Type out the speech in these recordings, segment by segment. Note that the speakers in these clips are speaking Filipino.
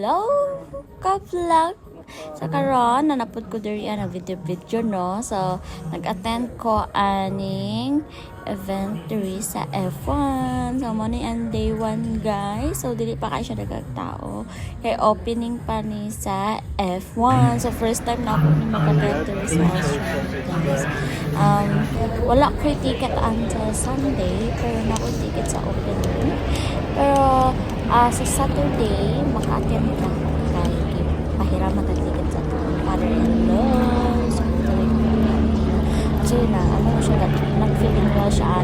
Hello, ka-vlog! Sa karon nanapod ko diri na video no. So nag-attend ko aning event diri sa F1. So mo ni ang day 1 guys. So dili pa kay siya nagtao. Kay opening pa ni sa F1. So first time na ako ni mag-attend diri sa guys. Wala ko ticket until Sunday pero na ko ticket sa opening. Pero sa Saturday maka-attend ka pahiram matatikat sa father-in-law. So, actually na, siya, nag-feeling well siya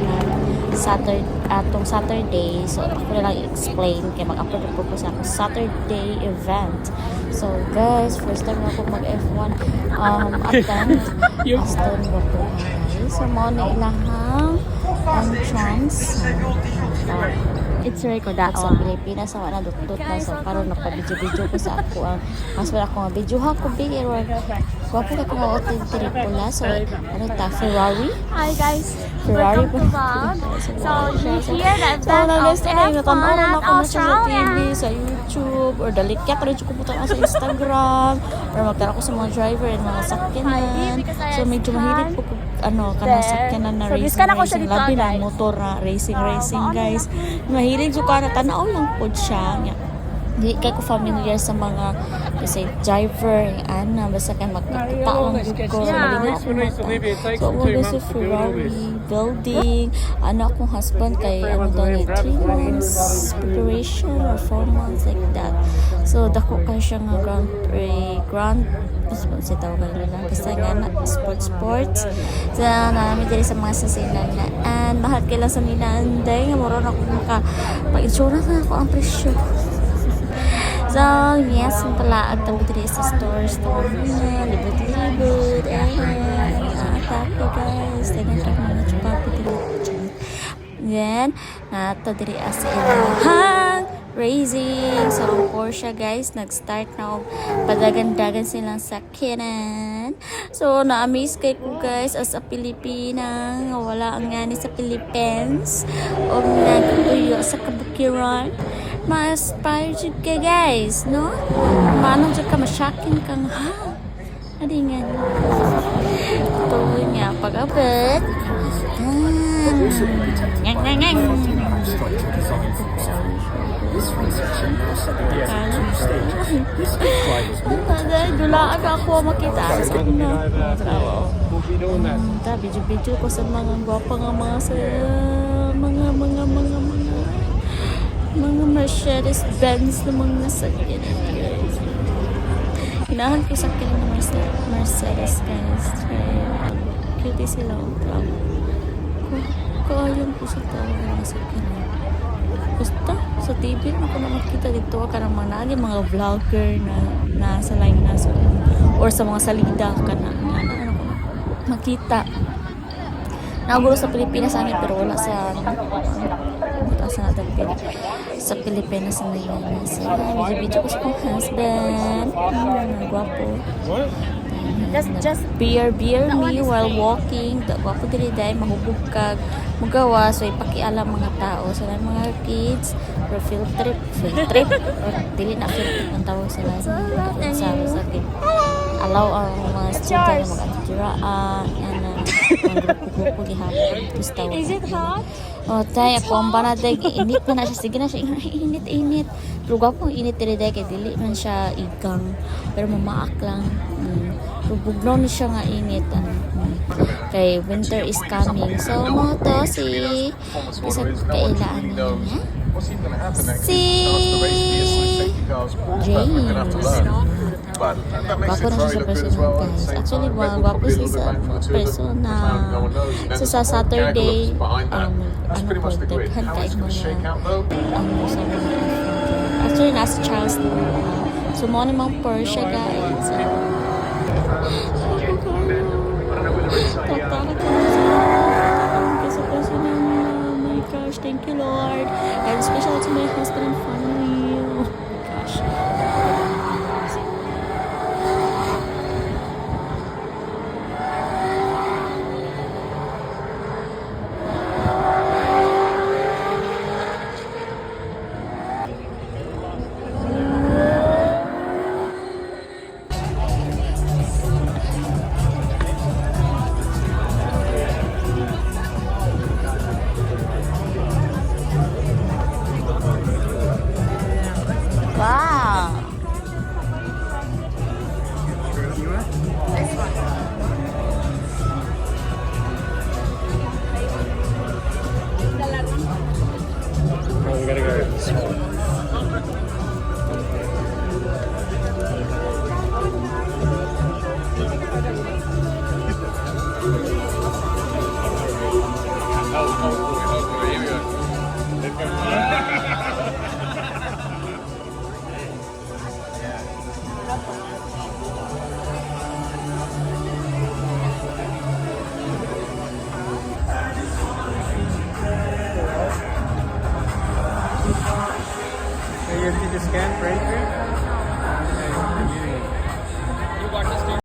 atong Saturday. So, ako na lang explain kaya mag-upload po po sa Saturday event. So, guys, first time na ako mag-F1 attend. Aston ba po, guys? So, mo na ilahang entrance. It's recorded sa Pilipinas sa wala dutdut na so karon nagpa-video ko sa ako ang mas wala ko video ha ko big error wapo ka ko hotel tripula so ano ta Ferrari. Hi guys, Ferrari welcome to vlog. So you hear that event of F1 at Australia sa YouTube or dalikya ka rin ko puto sa Instagram or magtara ko sa mga driver and mga sakyanan so medyo mahilig po kanang sakyanan na racing labi na motor na racing guys mahilig so ka na tanaw lang po siya di kay ko familiar sa mga kasi driver ana basta kay magkataon jud ko malinaw ko mata so mo sa Ferrari building anak kong husband kay ano daw ni 3 months preparation or 4 months like that so dako kay siya nga grand si tawag nila kasi nga na sports so namin diri sa mga sasinan na and mahal kailan sa minanday nga moro na ko maka pag-insurance na ako ang presyo. So, yes, ang talaag tawag diri sa store na, libot-libot, tapo guys, tagang mga chupapo diri. Then, nato diri as ilahang racing. So, ang Porsche guys, nag-start na padagan-dagan silang sakyanan. So, na-amaze kay ko guys as a Pilipina, wala ang ngani sa Philippines o nagtuyo sa kabukiran. Ma-aspire jud ka guys, no? Manong jud ka masyakin kang ha? Adi nga. Tuloy nga pag-abot. Ngang. Dulaan ako makita sa kanya. Video ko sa mga gwapa nga mga sa mga Mercedes Benz na mga sakyan guys. Hinahan ko sakyan ng Mercedes guys. Cute sila ang travel. Kaayon ko sa tawag ng sakyan. Basta sa TV ako na makita dito ka ng mga vlogger na nasa line na sa or sa mga salida ka na makita. Nagulo sa Pilipinas ani pero wala sa sa Pilipinas na yun. So, video ko sa kong husband. Gwapo. Just beer me while walking. Gwapo dili dahil mahubog kag mugawa. So, ipakialam mga tao. So, mga kids or field trip. Or dili na field trip ang tawag sila. Sabi sa akin. Allow ang mga student na mag-atiraan. Yan na. Grupo gihapon. is it hot? Oh, tay ako ang banadag init na siya sige na siya init pero gwapo init diri day kay dili man siya igang pero mamaak lang bugnaw ni siya nga init kay winter is coming so mo to si isa kailaan niya si James gwapo na siya sa personal guys actually gwapo siya sa personal so sa Saturday ko daghan kay mga actually nasa Charles so mo ni mga Porsche guys my gosh, thank you Lord and special to my husband and family